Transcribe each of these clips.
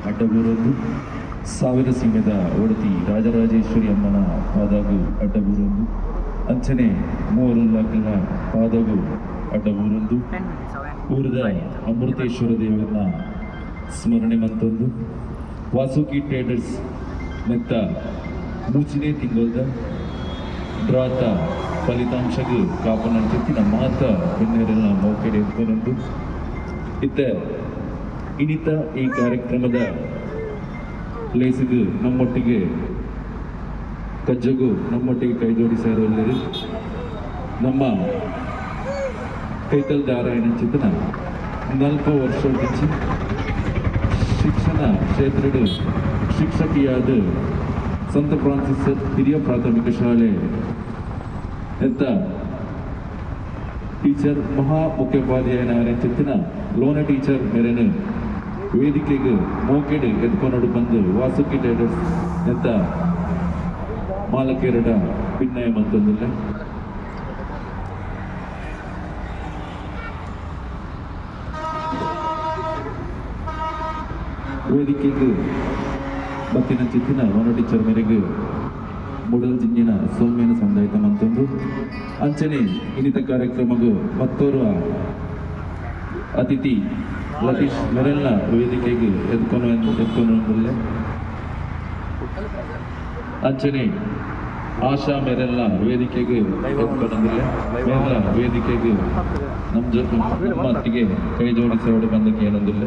ಅಡ್ಡಬೂರೊಂದು ಸಾವಿರ ಸೀಮೆದ ಒಡತಿ ರಾಜರಾಜೇಶ್ವರಿ ಅಮ್ಮನ ಪಾದಗೂ ಅಡ್ಡಬೂರೊಂದು ಅಂಚನೆ ಮೂವರು ಲಗ್ನ ಪಾದಗೂ ಅಡ್ಡಬೂರೊಂದು ಊರದ ಅಮೃತೇಶ್ವರ ದೇವರನ್ನ ಸ್ಮರಣೆ ಮತ್ತೊಂದು ವಾಸುಕಿ ಟ್ರೇಡರ್ಸ್ ಮೆತ್ತ ಮೂಚಿನೇ ತಿಂಗಳದ ಡ್ರಾತ ಫಲಿತಾಂಶಗೂ ಕಾಪನಂತಿನ ಮಾತ ಬೆನ್ನೆರೆಲ್ಲ ಮೌಕೆಡೆ ಎತ್ಕೊಂಡೊಂದು ಇತ್ತ ಇನ್ನಿತ ಈ ಕಾರ್ಯಕ್ರಮದ ಲೇಸಿಗೂ ನಮ್ಮೊಟ್ಟಿಗೆ ಕಜ್ಜಗೂ ನಮ್ಮೊಟ್ಟಿಗೆ ಕೈ ಜೋಡಿಸಿರುವಲ್ಲರು ನಮ್ಮ ಕೈತಲ್ ದಾರಾಯಣ ಚಿತ್ರನ 4 ವರ್ಷ నుంచి ಶಿಕ್ಷಣ ಕ್ಷೇತ್ರದ ಶಿಕ್ಷಕಿಯಾದ ಸಂತ ಫ್ರಾನ್ಸಿಸ್ ಹಿರಿಯ ಪ್ರಾಥಮಿಕ ಶಾಲೆ ಎಂತ ಟೀಚರ್ ಮಹಾ ಮುಖ್ಯೋಪಾಧ್ಯಾಯನ ಚಿತ್ತಿನ ಲೋನ ಟೀಚರ್ ಮೇರೆನು ವೇದಿಕೆಗೆ ಮೋಕೆಡು ಎತ್ಕೊಂಡು ಬಂದು ವಾಸುಕಿ ಟ್ರೇಡರ್ಸ್ ಎಂತ ಮಾಲಕೇರಡ ಭಿನ್ನಯ ಮತ್ತೊಂದಿಲ್ಲ ವೇದಿಕೆಗೆ ಬತ್ತಿನ ಚಿತ್ತಿನ ಲೋನ ಟೀಚರ್ ಮೇರೆಗೆ ಮೂಡಲ್ ಜಿಂಜಿನ ಸೌಮ್ಯನ ಸಂದಾಯಿತ ಮತ್ತೊಂದು ಅಂಚನೆ ಇನ್ನಿತ ಕಾರ್ಯಕ್ರಮಗೂ ಮತ್ತೋರ್ವ ಅತಿಥಿ ಲತೀಶ್ ಮೆರೆಲ್ನ ವೇದಿಕೆಗೆ ಎತ್ಕೊಂಡೊಂದಿಲ್ಲ ಅಂಚನೆ ಆಶಾ ಮೆರೆಲ್ನ ವೇದಿಕೆಗೆ ಎತ್ಕೊಂಡೊಂದಿಲ್ಲ ಮೇರೆಲ್ಲ ವೇದಿಕೆಗೆ ನಮ್ಮ ಅತ್ತಿಗೆ ಕೈ ಜೋಡಿಸಿ ಬಂದಕ್ಕೆ ಏನೊಂದಿಲ್ಲ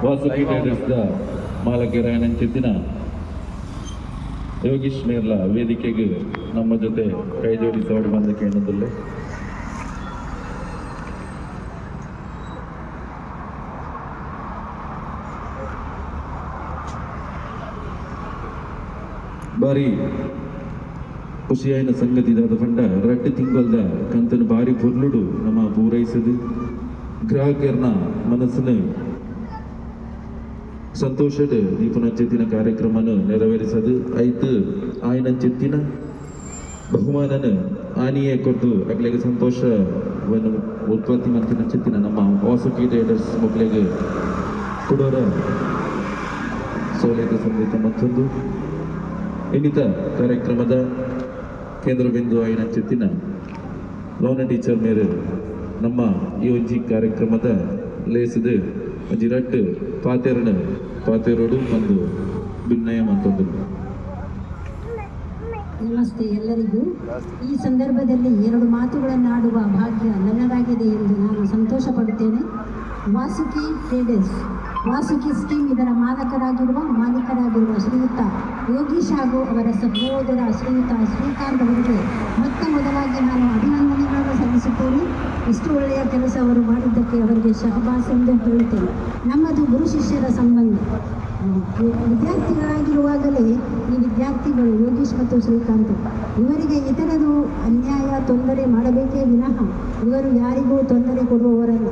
ವಾಸುಕಿ ಟ್ರೇಡರ್ಸ್ದ ಮಾಲಕರಾಯಣ ಚಿತ್ತಿನ ಯೋಗೀಶ್ ಮೇರ್ಲ ವೇದಿಕೆಗೆ ನಮ್ಮ ಜೊತೆ ಕೈ ಜೋಡಿಸಿ ಬಂದಕ್ಕೆ ಏನೊಂದಿಲ್ಲ ಬಾರಿ ಖುಷಿಯಾಯಿನ ಸಂಗತಿ ಇದಾದ ಪಂಡ 2 ತಿಂಗಳದ ಕಂತನು ಬಾರಿ ಪುರ್ಲುಡು ನಮ್ಮ ಪೂರೈಸದು ಗ್ರಾಹಕರನ ಮನಸ್ಸನ್ನು ಸಂತೋಷದ ದೀಪನ ಚೆತ್ತಿನ ಕಾರ್ಯಕ್ರಮನ ನೆರವೇರಿಸದು ಐತು ಆಯ್ನ ಚೆತ್ತಿನ ಬಹುಮಾನನ ಆನಿಯೇ ಕೊಟ್ಟು ಅಗ್ಲೆಗೆ ಸಂತೋಷವನ್ನು ಉತ್ಪತ್ತಿ ಮಂತಿನ ಚೆತ್ತಿನ ನಮ್ಮ ವಾಸುಕಿ ಟ್ರೇಡರ್ಸ್ ಮಕ್ಕಳಿಗೆ ಕೊಡೋರ ಸೌಲಭ್ಯ ಸಂಗೀತ ಮತ್ತೊಂದು ಇನ್ನಿತ ಕಾರ್ಯಕ್ರಮದ ಕೇಂದ್ರ ಬಿಂದು ಆಯ್ನ ಚೆತ್ತಿನ ಲೋನ ಟೀಚರ್ ಮೇರೆ ನಮ್ಮ ಈ ಒಂಜಿ ಕಾರ್ಯಕ್ರಮದ ಲೇಸದು ಒಂಜಿರಟ್ಟು ಪಾತೆರೋಡು ಒಂದು ಭಿನ್ನಯ ಮತ್ತೊಂದು ನಮಸ್ತೆ ಎಲ್ಲರಿಗೂ. ಈ ಸಂದರ್ಭದಲ್ಲಿ 2 ಮಾತುಗಳನ್ನು ಆಡುವ ಭಾಗ್ಯ ನನ್ನದಾಗಿದೆ ಎಂದು ನಾನು ಸಂತೋಷ ಪಡುತ್ತೇನೆ. ವಾಸುಕಿ ಟ್ರೇಡರ್ಸ್ ವಾಸುಕಿ ಸ್ಕೀಮ್ ಇದರ ಮಾಲೀಕರಾಗಿರುವ ಶ್ರೀಯುತ ಯೋಗೀಶ್ ಹಾಗೂ ಅವರ ಸಹೋದರ ಶ್ರೀಯುತ ಶ್ರೀಕಾಂತ್ ಅವರಿಗೆ ಮೊದಲಾಗಿ ನಾನು ಅಭಿನಂದನೆಗಳನ್ನು ಸಲ್ಲಿಸುತ್ತೇನೆ. ಇಷ್ಟು ಒಳ್ಳೆಯ ಕೆಲಸ ಅವರು ಮಾಡಿದ್ದಕ್ಕೆ ಅವರಿಗೆ ಶಹಬಾಸ್ ಎಂದು ಹೇಳುತ್ತೇನೆ. ನಮ್ಮದು ಗುರು ಶಿಷ್ಯರ ಸಂಬಂಧ. ವಿದ್ಯಾರ್ಥಿಗಳಾಗಿರುವಾಗಲೇ ಈ ವಿದ್ಯಾರ್ಥಿಗಳು ಯೋಗೀಶ್ ಮತ್ತು ಶ್ರೀಕಾಂತ್ ಇವರಿಗೆ ಇತರರು ಅನ್ಯಾಯ ತೊಂದರೆ ಮಾಡಬೇಕೇ ವಿನಃ ಇವರು ಯಾರಿಗೂ ತೊಂದರೆ ಕೊಡುವವರಲ್ಲ.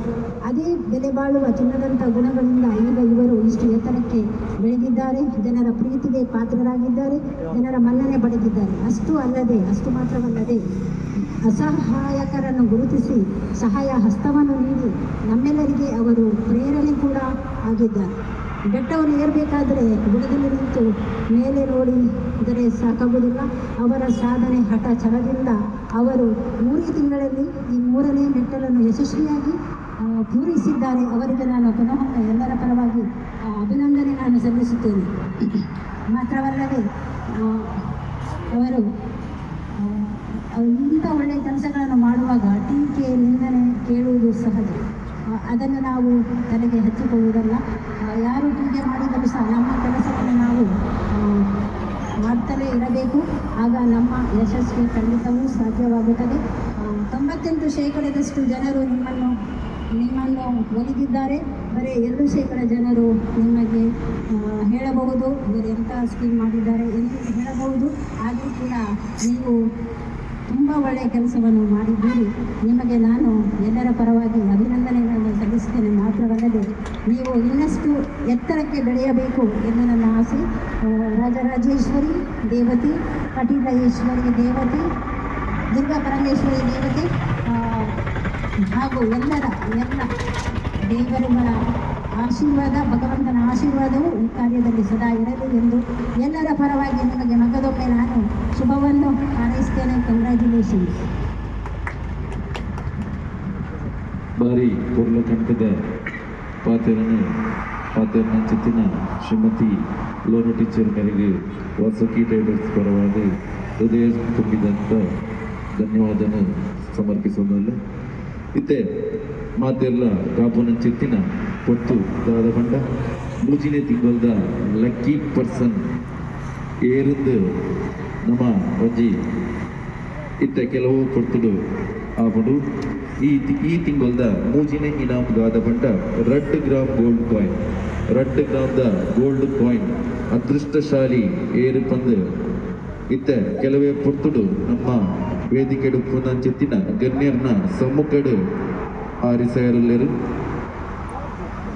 ಅದೇ ಬೆಲೆ ಬಾಳುವ ಚಿನ್ನದಂಥ ಗುಣಗಳಿಂದ ಈಗ ಇವರು ಇಷ್ಟು ಎತ್ತರಕ್ಕೆ ಬೆಳೆದಿದ್ದಾರೆ. ಜನರ ಪ್ರೀತಿಗೆ ಪಾತ್ರರಾಗಿದ್ದಾರೆ, ಜನರ ಮನ್ನಣೆ ಪಡೆದಿದ್ದಾರೆ. ಅಷ್ಟು ಮಾತ್ರವಲ್ಲದೆ ಅಸಹಾಯಕರನ್ನು ಗುರುತಿಸಿ ಸಹಾಯ ಹಸ್ತವನ್ನು ನೀಡಿ ನಮ್ಮೆಲ್ಲರಿಗೆ ಅವರು ಪ್ರೇರಣೆ ಕೂಡ ಆಗಿದ್ದಾರೆ. ಬೆಟ್ಟವನ್ನು ಏರಬೇಕಾದರೆ ಬುಡದಲ್ಲಿ ನಿಂತು ಮೇಲೆ ನೋಡಿದರೆ ಸಾಕಾಗುವುದಿಲ್ಲ. ಅವರ ಸಾಧನೆ ಹಠ ಛಲದಿಂದ ಅವರು 3 ತಿಂಗಳಲ್ಲಿ ಈ 3ನೇ ಮೆಟ್ಟಲನ್ನು ಯಶಸ್ವಿಯಾಗಿ ಪೂರೈಸಿದ್ದಾರೆ. ಅವರಿಗೆ ನಾನು ಪುನಃ ಎಲ್ಲರ ಪರವಾಗಿ ಅಭಿನಂದನೆ ನಾನು ಸಲ್ಲಿಸುತ್ತೇನೆ. ಮಾತ್ರವಲ್ಲದೆ ಅವರು ಇಂಥ ಒಳ್ಳೆಯ ಕೆಲಸಗಳನ್ನು ಮಾಡುವಾಗ ಟೀಕೆ ನಿಂದನೆ ಕೇಳುವುದು ಸಹಜ. ಅದನ್ನು ನಾವು ತಲೆಗೆ ಹಚ್ಚಿಕೊಳ್ಳುವುದಲ್ಲ. ಯಾರು ಟೀಕೆ ಮಾಡಿದರೂ ಸಹ ನಮ್ಮ ಕೆಲಸವನ್ನು ನಾವು ಮಾಡ್ತಲೇ ಇರಬೇಕು. ಆಗ ನಮ್ಮ ಯಶಸ್ವಿ ಖಂಡಿತವೂ ಸಾಧ್ಯವಾಗುತ್ತದೆ. 98% ಜನರು ನಿಮ್ಮನ್ನು ಒಲಿದಿದ್ದಾರೆ. ಬರೀ 2% ಜನರು ನಿಮಗೆ ಹೇಳಬಹುದು ಇವರು ಎಂಥ ಸ್ಕೀಮ್ ಮಾಡಿದ್ದಾರೆ ಎಂದು ಹೇಳಬಹುದು. ಆದರೂ ಕೂಡ ನೀವು ತುಂಬ ಒಳ್ಳೆಯ ಕೆಲಸವನ್ನು ಮಾಡಿದ್ದೀರಿ. ನಿಮಗೆ ನಾನು ಎಲ್ಲರ ಪರವಾಗಿ ಅಭಿನಂದನೆಗಳನ್ನು ಸಲ್ಲಿಸುತ್ತೇನೆ. ಮಾತ್ರವಲ್ಲದೆ ನೀವು ಇನ್ನಷ್ಟು ಎತ್ತರಕ್ಕೆ ಬೆಳೆಯಬೇಕು ಎಂದು ನನ್ನ ಆಸೆ. ರಾಜರಾಜೇಶ್ವರಿ ದೇವತೆ, ಕಟೀಲೇಶ್ವರಿ ದೇವತೆ, ದುರ್ಗಾ ಪರಮೇಶ್ವರಿ ದೇವತೆ ಹಾಗೂ ಎಲ್ಲ ದೇವರುಗಳ ಆಶೀರ್ವಾದ, ಭಗವಂತನ ಆಶೀರ್ವಾದವು ಈ ಕಾರ್ಯದಲ್ಲಿ ಸದಾ ಇರಲಿ ಎಂದು ಎಲ್ಲರ ಪರವಾಗಿ ನಿಮಗೆ ಮಗದೊಮ್ಮೆ ನಾನು ಶುಭವನ್ನು ಹಾರೈಸ್ತೇನೆ. ಕಂಗ್ರ್ಯಾಚುಲೇಷನ್ಸ್. ಬಾರಿ ಪೂರ್ಲ ಕಂಠದ ಪಾತೆರನ ಚಿತ್ತಿನ ಶ್ರೀಮತಿ ಲೋನ ಟೀಚರ್ ಮೇರೆಗೆ ವಾಸುಕಿ ಟೈಲರ್ಸ್ ಪರವಾಗಿ ಹೃದಯ ತುಂಬಿದಂಥ ಧನ್ಯವಾದನ ಸಮರ್ಪಿಸೋದಲ್ಲ. ಇತ್ತೆ ಮಾತೆಲ್ಲ ಕಾಪುನ ಚಿತ್ತಿನ ಪೊತ್ತು ದಾದ ಬಂಡ ಮೂಜಿನೇ ತಿಂಗಳದ ಲಕ್ಕಿ ಪರ್ಸನ್ ಏರಿಂದ ನಮ್ಮ ಅಜ್ಜಿ ಇತ್ತೆ ಕೆಲವು ಪೊರ್ತುಡು ಆಪಡು ಈ ತಿಂಗಳದ ಮೂಜಿನೇ ಇನಾಮ್ ದಾದ ಬಂಡ 2 ಗ್ರಾಮ್ ಗೋಲ್ಡ್ ಕಾಯಿನ್ 2 ಗ್ರಾಮ್ದ ಗೋಲ್ಡ್ ಕಾಯಿನ್ ಅದೃಷ್ಟಶಾಲಿ ಏರು ಪಂದು ಇತ್ತ ಕೆಲವೇ ಪೊರ್ತುಡು ನಮ್ಮ ವೇದಿಕೆಡು ಪುನಂಚಿತ್ತಿನ ಗಣ್ಯರ್ನ ಸಮ್ಮುಖಡು ಆರಿಸರಲ್ಲೆರು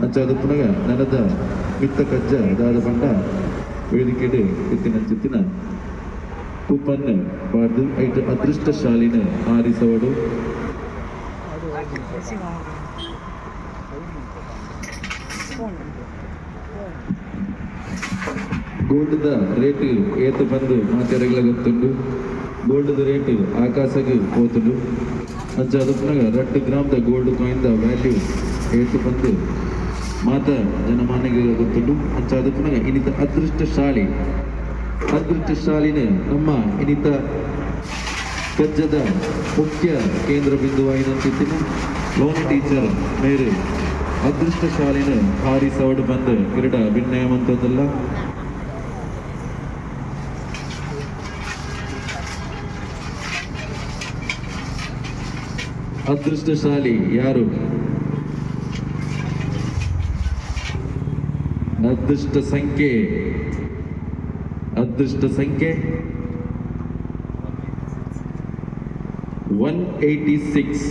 ಅಂಚಾದ ಪುನಗ ನನದ ಮಿತ್ತ ಕಜ್ಜ ದಾದ ಬಂಡ ವೇದಿಕೆಡು ಚಿತ್ತಿನ ಕೂಪನ್ ಬಾರ್ದು ಐದು ಅದೃಷ್ಟಶಾಲಿನ ಆರಿಸವಡು ಗೋಲ್ಡ್ದ ರೇಟ್ ಏತು ಬಂದು ಮಾತೆರಗಳ ಗೊತ್ತುಂಡು. ಗೋಲ್ಡ್ದ ರೇಟ್ ಆಕಾಶಕ್ಕೆ ಹೋತುಂಡು. ಅಂಚಾದ ಪುನಗ 2 ಗ್ರಾಮ್ದ ಗೋಲ್ಡ್ ಕಾಯಿನ್ದ ವ್ಯಾಲ್ಯೂ ಏತು ಬಂದು ಮಾತ ಜನಮಾನಿಗೆ ಗೊತ್ತುಂಡು. ಅಂಚಾದ ಪುನಗ ಇನ್ನಿತ ಅದೃಷ್ಟಶಾಲಿನ ನಮ್ಮ ಇನ್ನಿತ ಕಜ್ಜದ ಮುಖ್ಯ ಕೇಂದ್ರ ಬಿಂದುವಾಯಿನಂತಿನ ಲೋನ ಟೀಚರ್ ಮೇರೆ ಅದೃಷ್ಟಶಾಲಿನ ಭಾರಿ ಸವಡು ಬಂದು ಗಿರಡ ಭಿನ್ನಯವಂತದಲ್ಲ. ಅದೃಷ್ಟಶಾಲಿ ಯಾರು? ಅದೃಷ್ಟ ಸಂಖ್ಯೆ 186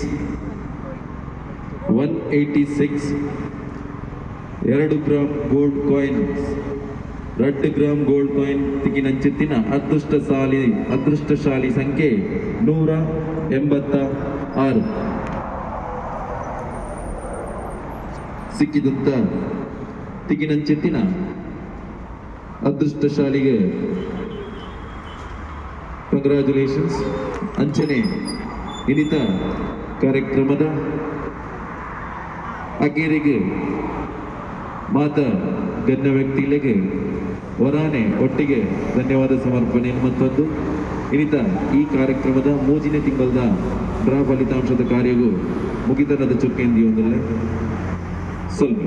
2 gram gold coin 2 gram gold coin ತಿಗಿನಂಚಿತ್ತಿನ ಅದೃಷ್ಟಶಾಲಿ ಸಂಖ್ಯೆ 186 ಸಿಕ್ಕಿದಂತ ತಿಗಿನಂಚಿತ್ತಿನ ಅದೃಷ್ಟಶಾಲಿಗೆ ಕಂಗ್ರ್ಯಾಚುಲೇಷನ್ಸ್. ಅಂಚನೆ ಇನ್ನಿತ ಕಾರ್ಯಕ್ರಮದ ಅಗೇರಿಗೆ ಮಾತ ಗಣ್ಯ ವ್ಯಕ್ತಿಗಳಿಗೆ ವರಾನೆ ಒಟ್ಟಿಗೆ ಧನ್ಯವಾದ ಸಮರ್ಪಣೆ ಮತ್ತೊಂದು ಇನ್ನಿತ ಈ ಕಾರ್ಯಕ್ರಮದ ಮೂಜಿನೇ ತಿಂಗಳದ ಡ್ರಾ ಫಲಿತಾಂಶದ ಕಾರ್ಯವು ಮುಗಿತನದ ಚುಕ್ಕೆಂದಿಯೊಂದಲ್ಲೇ ಸ್ವಲ್ಪ